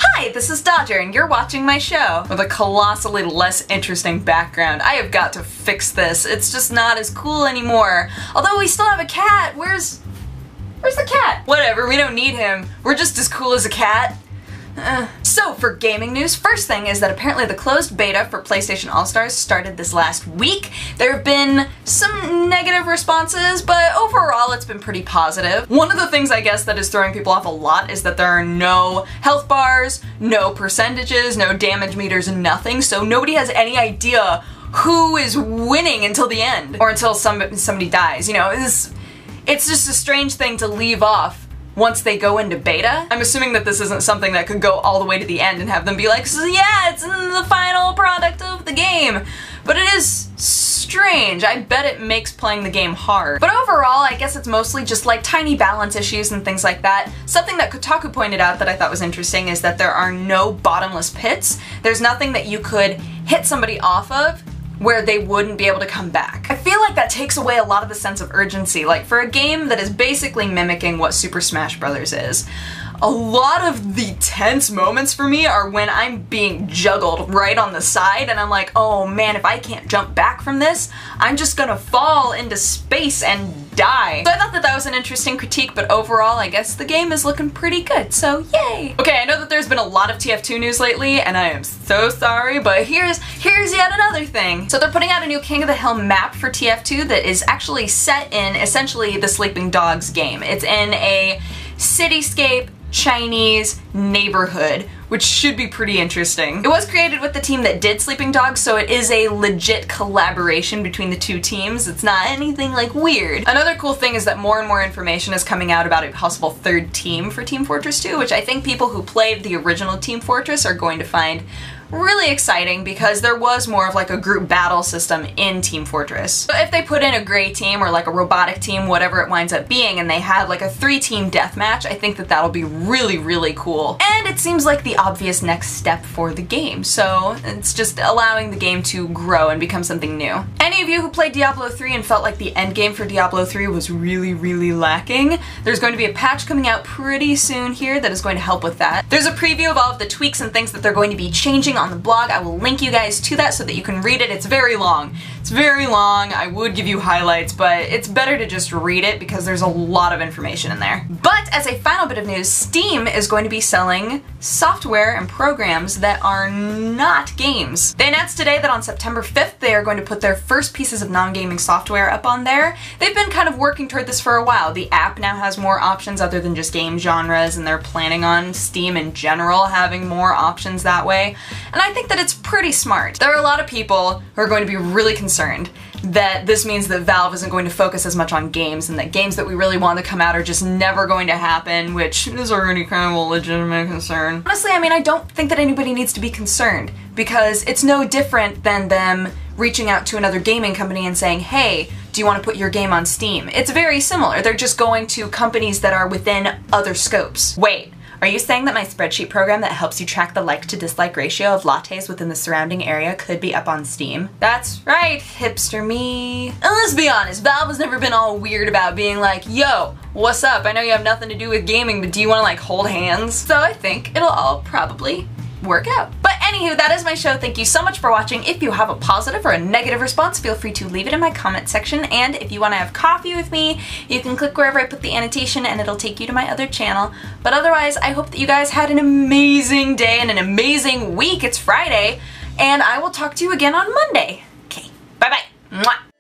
Hi, this is Dodger, and you're watching my show. With a colossally less interesting background. I have got to fix this. It's just not as cool anymore. Although we still have a cat. Where's the cat? Whatever, we don't need him. We're just as cool as a cat. So for gaming news, first thing is that apparently the closed beta for PlayStation All-Stars started this last week. There have been some negative responses, but overall it's been pretty positive. One of the things I guess that is throwing people off a lot is that there are no health bars, no percentages, no damage meters, nothing, so nobody has any idea who is winning until the end, or until somebody dies. You know, it's just a strange thing to leave off once they go into beta. I'm assuming that this isn't something that could go all the way to the end and have them be like, so yeah, it's in the final product of the game. But it is strange. I bet it makes playing the game hard. But overall, I guess it's mostly just like tiny balance issues and things like that. Something that Kotaku pointed out that I thought was interesting is that there are no bottomless pits. There's nothing that you could hit somebody off of where they wouldn't be able to come back. I feel like that takes away a lot of the sense of urgency. Like, for a game that is basically mimicking what Super Smash Bros. Is, a lot of the tense moments for me are when I'm being juggled right on the side and I'm like, oh man, if I can't jump back from this, I'm just gonna fall into space and die. So I thought that that was an interesting critique, but overall I guess the game is looking pretty good, so yay! Okay, I know that there's been a lot of TF2 news lately, and I am so sorry, but here's yet another thing. So they're putting out a new King of the Hill map for TF2 that is actually set in essentially the Sleeping Dogs game. It's in a cityscape Chinese neighborhood, which should be pretty interesting. It was created with the team that did Sleeping Dogs, so it is a legit collaboration between the two teams. It's not anything like weird. Another cool thing is that more and more information is coming out about a possible third team for Team Fortress 2, which I think people who played the original Team Fortress are going to find really exciting because there was more of like a group battle system in Team Fortress. So if they put in a gray team or like a robotic team, whatever it winds up being, and they had like a 3-team deathmatch, I think that that'll be really, really cool. And it seems like the obvious next step for the game, so it's just allowing the game to grow and become something new. Any of you who played Diablo 3 and felt like the endgame for Diablo 3 was really, really lacking, there's going to be a patch coming out pretty soon here that is going to help with that. There's a preview of all of the tweaks and things that they're going to be changing on the blog. I will link you guys to that so that you can read it. It's very long. It's very long. I would give you highlights, but it's better to just read it because there's a lot of information in there. But as a final bit of news, Steam is going to be selling software and programs that are not games. They announced today that on September 5th they are going to put their first pieces of non-gaming software up on there. They've been kind of working toward this for a while. The app now has more options other than just game genres, and they're planning on Steam in general having more options that way. And I think that it's pretty smart. There are a lot of people who are going to be really concerned that this means that Valve isn't going to focus as much on games, and that games that we really want to come out are just never going to happen, which is already kind of a legitimate concern. Honestly, I mean, I don't think that anybody needs to be concerned, because it's no different than them reaching out to another gaming company and saying, hey, do you want to put your game on Steam? It's very similar. They're just going to companies that are within other scopes. Wait. Are you saying that my spreadsheet program that helps you track the like to dislike ratio of lattes within the surrounding area could be up on Steam? That's right, hipster me. And let's be honest, Valve has never been all weird about being like, yo, what's up? I know you have nothing to do with gaming, but do you want to like hold hands? So I think it'll all probably work out. But anywho, that is my show. Thank you so much for watching. If you have a positive or a negative response, feel free to leave it in my comment section. And if you want to have coffee with me, you can click wherever I put the annotation and it'll take you to my other channel. But otherwise, I hope that you guys had an amazing day and an amazing week. It's Friday, and I will talk to you again on Monday. Okay, bye-bye. Mwah.